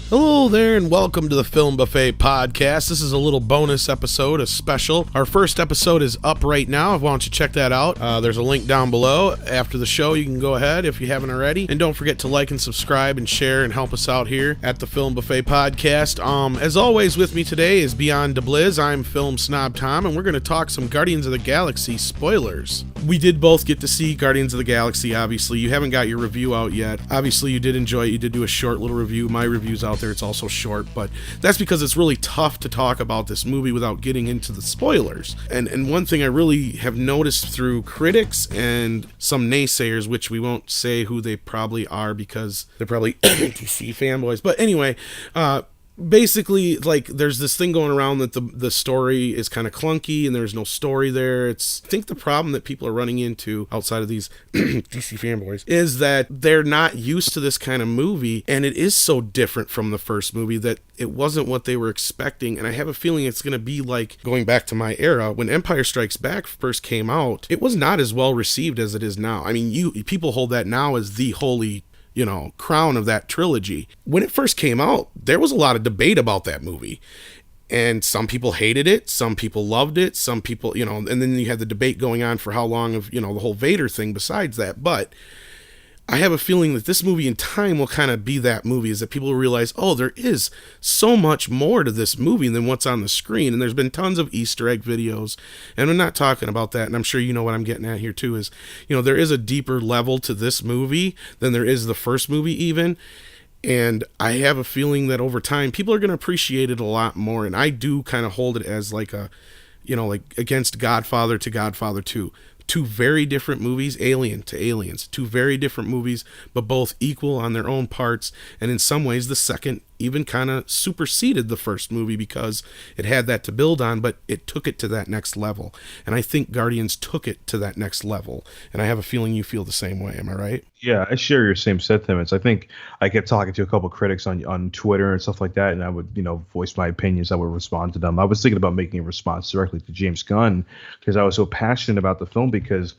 Hello there and welcome to the Film Buffet podcast. This is a little bonus episode, a special. Our first episode is up right now. Why don't you check that out? There's a link down below. After the show, you can go ahead if you haven't already. And don't forget to like and subscribe and share and help us out here at the Film Buffet podcast. As always, with me today is BEyondDaBliz. I'm Film Snob Tom, and we're going to talk some Guardians of the Galaxy spoilers. We did both get to see Guardians of the Galaxy, obviously. You haven't got your review out yet. Obviously, you did enjoy it. You did do a short little review. My review's out there. It's also short, but that's because it's really tough to talk about this movie without getting into the spoilers. And one thing I really have noticed through critics and some naysayers, which we won't say who they probably are because they're probably DC fanboys, but anyway, basically, like, there's this thing going around that the story is kind of clunky and there's no story there. I think the problem that people are running into outside of these DC fanboys is that they're not used to this kind of movie, and it is so different from the first movie that it wasn't what they were expecting. And I have a feeling it's going to be like going back to my era when Empire Strikes Back first came out. It was not as well received as it is now. I mean, people hold that now as the holy crown of that trilogy. When it first came out, there was a lot of debate about that movie. And some people hated it, some people loved it, some people, and then you had the debate going on for how long of, the whole Vader thing besides that. But I have a feeling that this movie in time will kind of be that movie, is that people will realize, oh, there is so much more to this movie than what's on the screen. And there's been tons of Easter egg videos, and I'm not talking about that, and I'm sure you know what I'm getting at here too, is, there is a deeper level to this movie than there is the first movie even. And I have a feeling that over time, people are going to appreciate it a lot more. And I do kind of hold it as like a, like against Godfather to Godfather 2. Two very different movies, Alien to Aliens. Two very different movies, but both equal on their own parts. And in some ways, the second even kind of superseded the first movie because it had that to build on, but it took it to that next level. And I think Guardians took it to that next level. And I have a feeling you feel the same way. Am I right? Yeah, I share your same sentiments. I think I kept talking to a couple of critics on Twitter and stuff like that, and I would, voice my opinions. I would respond to them. I was thinking about making a response directly to James Gunn because I was so passionate about the film, because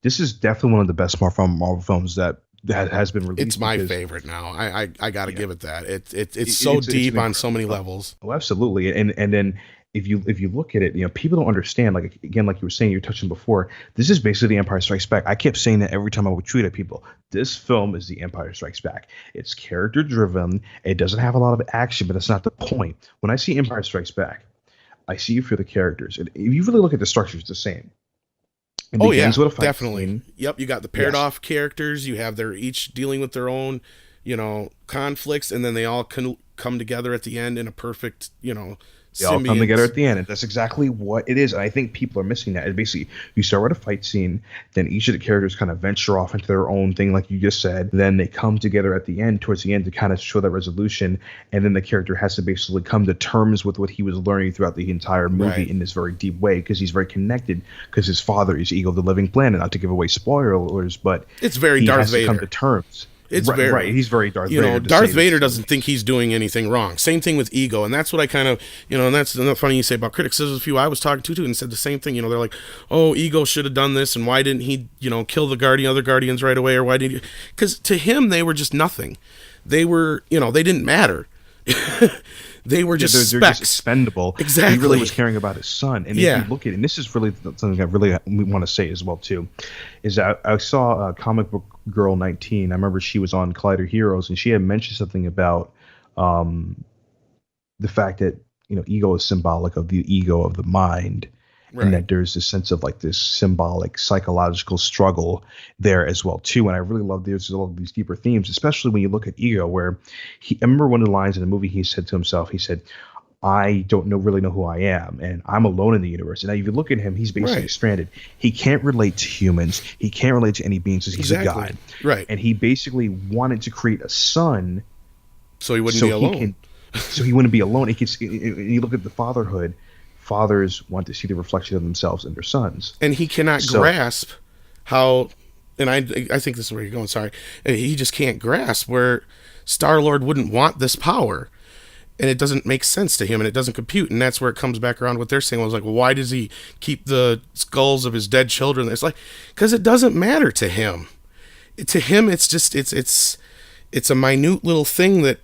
this is definitely one of the best Marvel films that has been released. It's my favorite now. I got to give it that. It's so deep on so many levels. Oh, absolutely. And then if you look at it, people don't understand. Like, again, like you were saying, you were touching before, this is basically The Empire Strikes Back. I kept saying that every time I would tweet at people. This film is The Empire Strikes Back. It's character driven. It doesn't have a lot of action, but that's not the point. When I see Empire Strikes Back, I see it for the characters. And if you really look at the structure, it's the same. Oh yeah, definitely. Scene. Yep, you got the paired off characters. You have they're each dealing with their own, conflicts, and then they all come together at the end in a perfect, They all come together at the end, and that's exactly what it is. And I think people are missing that. And basically, you start with a fight scene, then each of the characters kind of venture off into their own thing, like you just said. Then they come together at the end, towards the end, to kind of show that resolution. And then the character has to basically come to terms with what he was learning throughout the entire movie in this very deep way, because he's very connected, because his father is Ego the Living Planet. Not to give away spoilers, but it's very Darth Vader. To come to terms. It's right. He's very Darth Vader. Darth Vader doesn't think he's doing anything wrong. Same thing with Ego, and that's what I kind of, and that's funny you say about critics. There's a few I was talking to and said the same thing. They're like, oh, Ego should have done this, and why didn't he, kill the other Guardians right away, or why did he? Because to him, they were just nothing. They were, they didn't matter. They were just they're just expendable. Exactly. He really was caring about his son. And if you look at it, and this is really something I really want to say as well too, is that I saw Comic Book Girl 19. I remember she was on Collider Heroes, and she had mentioned something about the fact that ego is symbolic of the ego of the mind. Right. And that there's this sense of like this symbolic psychological struggle there as well too. And I really love there's all these deeper themes, especially when you look at Ego, where I remember one of the lines in the movie he said to himself, he said, I don't really know who I am, and I'm alone in the universe. And now if you look at him, he's basically stranded. He can't relate to humans. He can't relate to any beings because he's a god. Right. And he basically wanted to create a son so he wouldn't be alone. So he wouldn't be alone. You look at the fatherhood. Fathers want to see the reflection of themselves in their sons. And he cannot grasp how, and I think this is where you're going, sorry. He just can't grasp where Star-Lord wouldn't want this power. And it doesn't make sense to him, and it doesn't compute. And that's where it comes back around what they're saying. I was like, well, why does he keep the skulls of his dead children? It's like, because it doesn't matter to him. To him, it's just, it's It's a minute little thing that,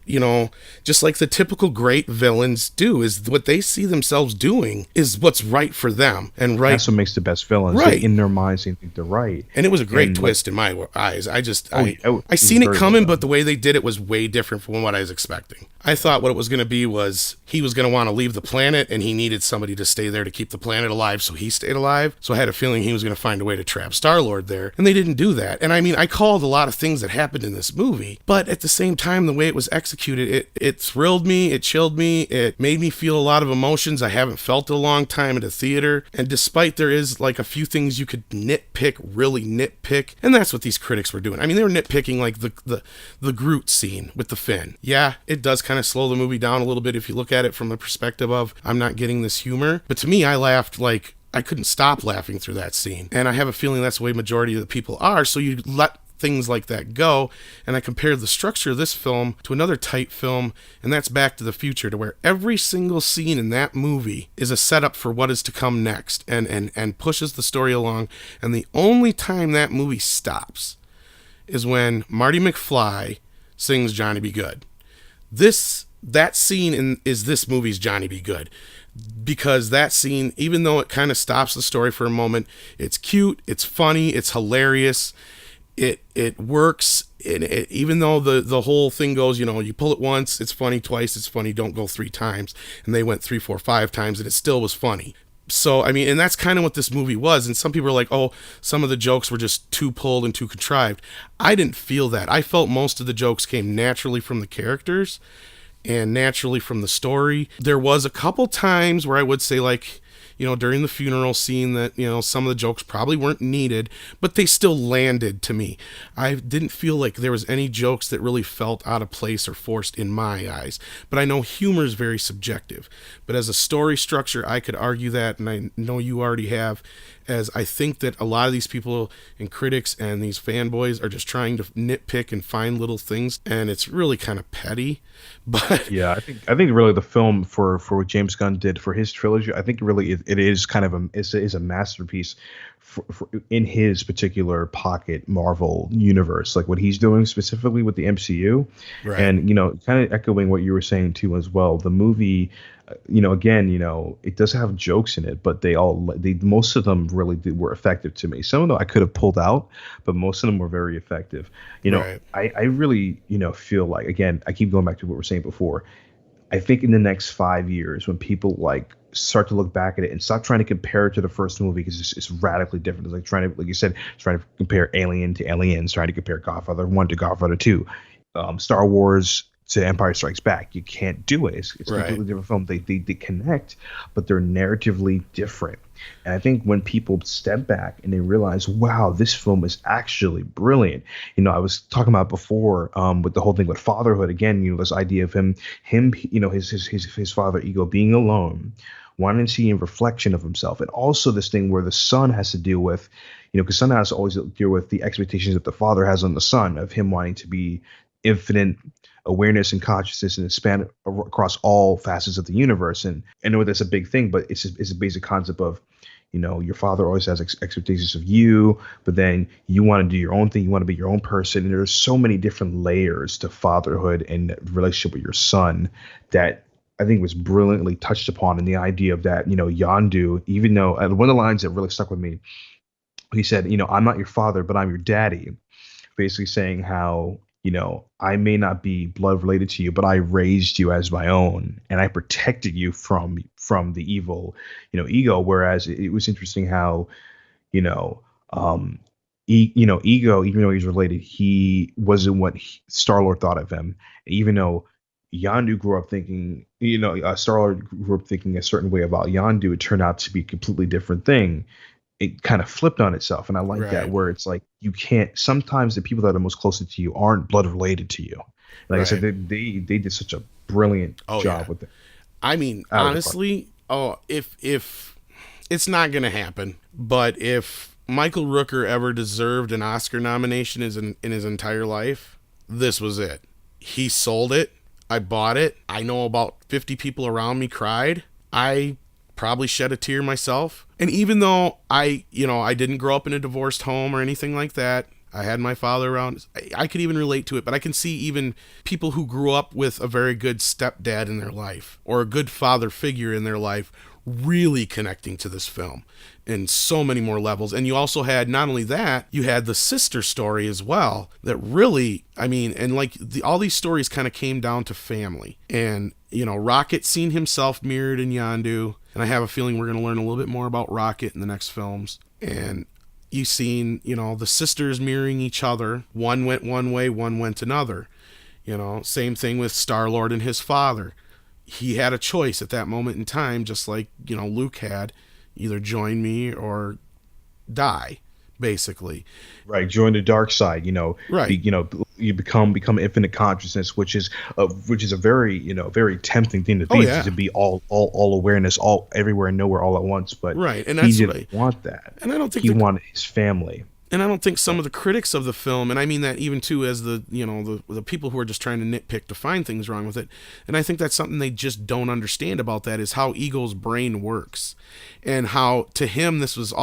just like the typical great villains do, is what they see themselves doing is what's right for them. And right. That's what makes the best villains. Right. In their minds, they think they're right. And it was a great twist in my eyes. I seen it coming, but the way they did it was way different from what I was expecting. I thought what it was going to be was he was going to want to leave the planet and he needed somebody to stay there to keep the planet alive, so he stayed alive. So I had a feeling he was going to find a way to trap Star-Lord there, and they didn't do that. And I mean, I called a lot of things that happened in this movie, but at the same time, the way it was executed, it thrilled me, it chilled me, it made me feel a lot of emotions I haven't felt in a long time at a theater. And despite there is like a few things you could really nitpick, and that's what these critics were doing. I mean, they were nitpicking like the Groot scene with the fin. Yeah, it does kind of slow the movie down a little bit if you look at it from the perspective of I'm not getting this humor. But to me, I laughed like I couldn't stop laughing through that scene. And I have a feeling that's the way majority of the people are. So you let things like that go. And I compared the structure of this film to another type film, and that's Back to the Future, to where every single scene in that movie is a setup for what is to come next and pushes the story along. And the only time that movie stops is when Marty McFly sings Johnny Be Good. That scene is this movie's Johnny Be Good, because that scene, even though it kind of stops the story for a moment, it's cute, it's funny, it's hilarious, it works, and even though the whole thing goes, you pull it once, it's funny, twice, it's funny, don't go 3 times, and they went 3, 4, 5 times, and it still was funny. So, I mean, and that's kind of what this movie was. And some people are like, oh, some of the jokes were just too pulled and too contrived. I didn't feel that. I felt most of the jokes came naturally from the characters and naturally from the story. There was a couple times where I would say, like, during the funeral scene that, some of the jokes probably weren't needed, but they still landed to me. I didn't feel like there was any jokes that really felt out of place or forced in my eyes. But I know humor is very subjective. But as a story structure, I could argue that, and I know you already have, as I think that a lot of these people and critics and these fanboys are just trying to nitpick and find little things, and it's really kind of petty. But yeah, I think really the film for what James Gunn did for his trilogy, I think really it is kind of a masterpiece for in his particular pocket Marvel universe, like what he's doing specifically with the MCU, right. And kind of echoing what you were saying too as well. The movie, again, it does have jokes in it, but most of them really were effective to me. Some of them I could have pulled out, but most of them were very effective. Right. I really, feel like, again, I keep going back to what we were saying before. I think in the next 5 years, when people start to look back at it and stop trying to compare it to the first movie, because it's radically different. It's like trying to, like you said, trying to compare Alien to Aliens, trying to compare Godfather 1 to Godfather 2, Star Wars to Empire Strikes Back. You can't do it. It's a completely different film. They connect, but they're narratively different. And I think when people step back and they realize, wow, this film is actually brilliant. I was talking about before with the whole thing with fatherhood. Again, this idea of him, his father ego being alone, wanting to see a reflection of himself, and also this thing where the son has to deal with, because son has to always deal with the expectations that the father has on the son, of him wanting to be infinite awareness and consciousness and span across all facets of the universe. And I know that's a big thing, but it's a basic concept of, your father always has expectations of you, but then you want to do your own thing. You want to be your own person. And there's so many different layers to fatherhood and relationship with your son that I think was brilliantly touched upon. And the idea of that, Yondu, even though one of the lines that really stuck with me, he said, I'm not your father, but I'm your daddy. Basically saying how, I may not be blood related to you, but I raised you as my own, and I protected you from the evil, ego. Whereas it was interesting how, ego, even though he's related, he wasn't what Star-Lord thought of him. Even though Yondu grew up thinking, Star-Lord grew up thinking a certain way about Yondu, it turned out to be a completely different thing. It kind of flipped on itself. And I like that, where it's like, you can't, sometimes the people that are most closest to you aren't blood related to you. Like I said, they did such a brilliant job with it. I mean, honestly, if it's not going to happen, but if Michael Rooker ever deserved an Oscar nomination in his entire life, this was it. He sold it. I bought it. I know about 50 people around me cried. I probably shed a tear myself. And even though I didn't grow up in a divorced home or anything like that, I had my father around. I could even relate to it, but I can see even people who grew up with a very good stepdad in their life or a good father figure in their life really connecting to this film in so many more levels. And you also had, not only that, you had the sister story as well that really, I mean, and like all these stories kind of came down to family. And, you know, Rocket seen himself mirrored in Yondu, and I have a feeling we're going to learn a little bit more about Rocket in the next films. And you've seen, you know, the sisters mirroring each other. One went one way, one went another. You know, same thing with Star-Lord and his father. He had a choice at that moment in time, just like, you know, Luke had, either join me or die, basically. Right, join the dark side, you know. Right. You become infinite consciousness, which is a very, you know, very tempting thing to be, to be all awareness, all everywhere and nowhere all at once. But right, and that's he didn't want that. And I don't think he wanted his family. And I don't think some of the critics of the film, and I mean that even too as the, you know, the people who are just trying to nitpick to find things wrong with it, and I think that's something they just don't understand about that, is how Ego's brain works, and how to him this was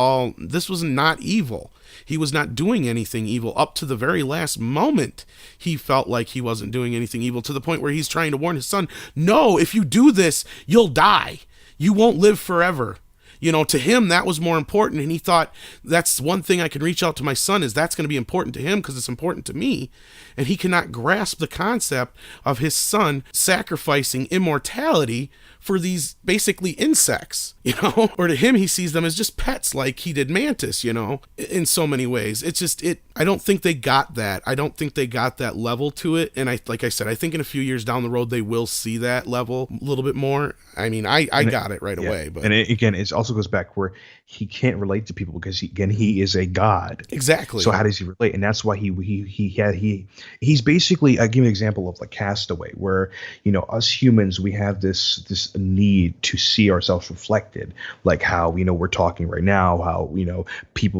not evil. He was not doing anything evil up to the very last moment. He felt like he wasn't doing anything evil, to the point where he's trying to warn his son, no, if you do this, you'll die. You won't live forever. You know, to him, that was more important. And he thought, that's one thing I can reach out to my son, is that's going to be important to him because it's important to me. And he cannot grasp the concept of his son sacrificing immortality for these basically insects, you know, or to him, he sees them as just pets, like he did Mantis, you know, in so many ways. It's just, I don't think they got that. I don't think they got that level to it. And like I said, I think in a few years down the road, they will see that level a little bit more. I mean, I got it right away, but. And it also goes back where he can't relate to people because he is a god. Exactly. So how does he relate? And that's why he's basically, I give you an example of like Castaway, where, you know, us humans, we have this need to see ourselves reflected, like how, you know, we're talking right now, how, you know,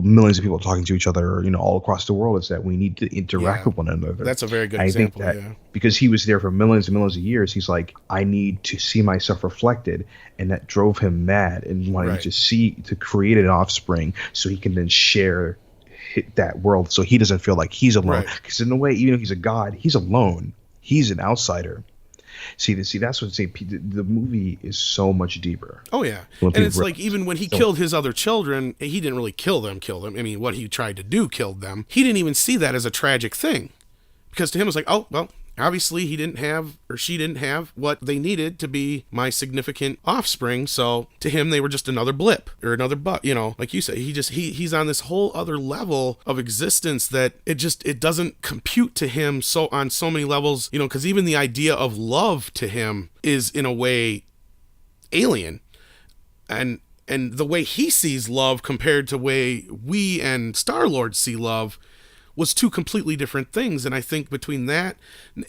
millions of people talking to each other, you know, all across the world, is that we need to interact with one another. That's a very good example. I think that because he was there for millions and millions of years, he's like, I need to see myself reflected, and that drove him mad and wanted to create an offspring so he can then share that world, so he doesn't feel like he's alone. Because in a way, even though he's a god, he's alone. He's an outsider. See, that's what I'm saying. The movie is so much deeper. Oh yeah, and it's like, even when he killed his other children, he didn't really kill them. I mean, what he tried to do killed them. He didn't even see that as a tragic thing, because to him it was like, oh well, obviously he didn't have, or she didn't have, what they needed to be my significant offspring. So to him, they were just another blip or another butt. You know, like you say, he's on this whole other level of existence that it doesn't compute to him on so many levels. You know, because even the idea of love to him is in a way alien, and the way he sees love compared to the way we and Star-Lord see love was two completely different things. And I think between that,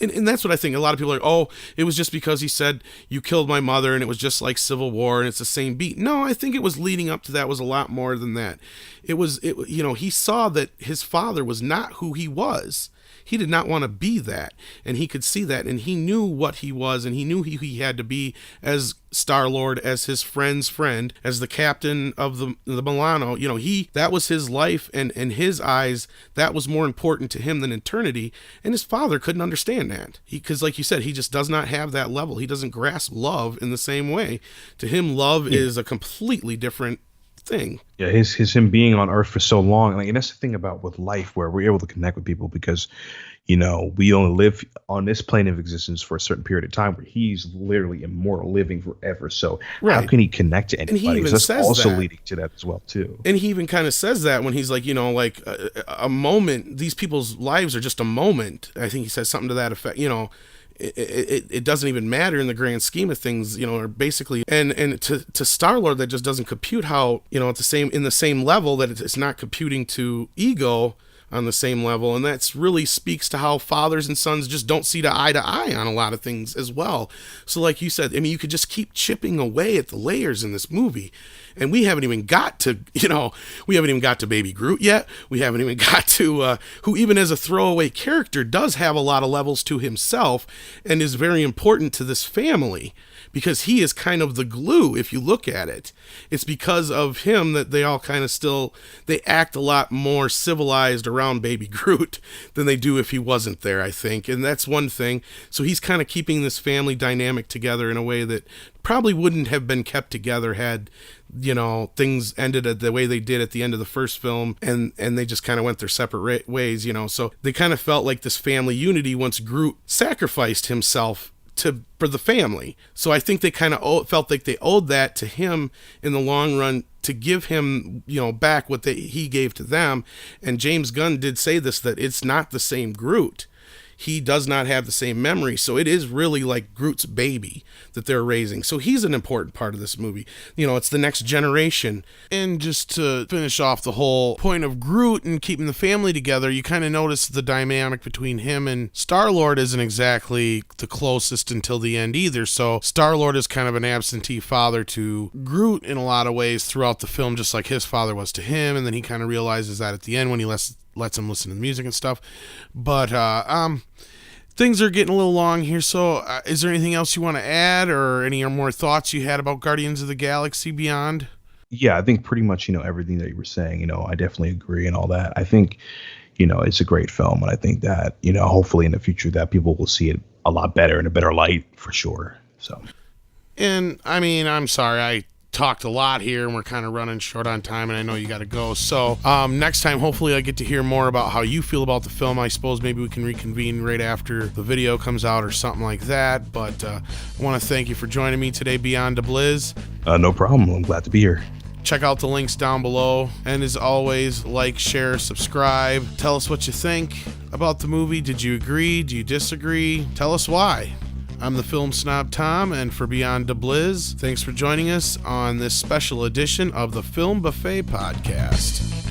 and that's what I think, a lot of people are like, oh, it was just because he said, you killed my mother, and it was just like Civil War, and it's the same beat. No, I think it was leading up to that was a lot more than that. You know, he saw that his father was not who he was. He did not want to be that, and he could see that, and he knew what he was, and he knew he had to be as Star-Lord, as his friend's friend, as the captain of the Milano. You know, that was his life, and in his eyes, that was more important to him than eternity, and his father couldn't understand that. Because like you said, he just does not have that level. He doesn't grasp love in the same way. To him, love is a completely different thing. Yeah, him being on Earth for so long, and that's the thing about with life, where we're able to connect with people because, you know, we only live on this plane of existence for a certain period of time, where he's literally immortal, living forever. So how can he connect to anybody? And he even that's says also that. Leading to that as well too. And he even kind of says that when he's like, you know, like a moment. These people's lives are just a moment. I think he says something to that effect. You know. It doesn't even matter in the grand scheme of things, you know, or basically, and to Star-Lord, that just doesn't compute how, you know, in the same level that it's not computing to Ego on the same level. And that's really speaks to how fathers and sons just don't see eye to eye on a lot of things as well. So like you said, I mean, you could just keep chipping away at the layers in this movie. And we haven't even got to, you know, Baby Groot yet. We haven't even got to, who even as a throwaway character does have a lot of levels to himself and is very important to this family, because he is kind of the glue. If you look at it, it's because of him that they all kind of they act a lot more civilized around around baby Groot than they do if he wasn't there, I think. And that's one thing. So he's kind of keeping this family dynamic together in a way that probably wouldn't have been kept together had, you know, things ended the way they did at the end of the first film, and they just kind of went their separate ways, you know. So they kind of felt like this family unity once Groot sacrificed himself for the family. So I think they kind of felt like they owed that to him in the long run, to give him, you know, back what he gave to them. And James Gunn did say this, that it's not the same Groot. He does not have the same memory, so it is really like Groot's baby that they're raising. So he's an important part of this movie. You know, it's the next generation. And just to finish off the whole point of Groot and keeping the family together, you kind of notice the dynamic between him and Star-Lord isn't exactly the closest until the end either. So Star-Lord is kind of an absentee father to Groot in a lot of ways throughout the film, just like his father was to him. And then he kind of realizes that at the end when he lets him listen to the music and stuff. But things are getting a little long here, so is there anything else you want to add, or any more thoughts you had about Guardians of the Galaxy Beyond? Yeah, I think pretty much, you know, everything that you were saying, you know, I definitely agree and all that. I think, you know, it's a great film, and I think that, you know, hopefully in the future that people will see it a lot better in a better light for sure. So, and I mean, I'm sorry, I talked a lot here and we're kind of running short on time, and I know you got to go. So next time, hopefully I get to hear more about how you feel about the film. I suppose maybe we can reconvene right after the video comes out or something like that. But I want to thank you for joining me today, BEyondDaBliz. No problem. I'm glad to be here. Check out the links down below. And as always, like, share, subscribe. Tell us what you think about the movie. Did you agree? Do you disagree? Tell us why. I'm the Film Snob Tom, and for BEyondDaBliz, thanks for joining us on this special edition of the Film Buffet Podcast.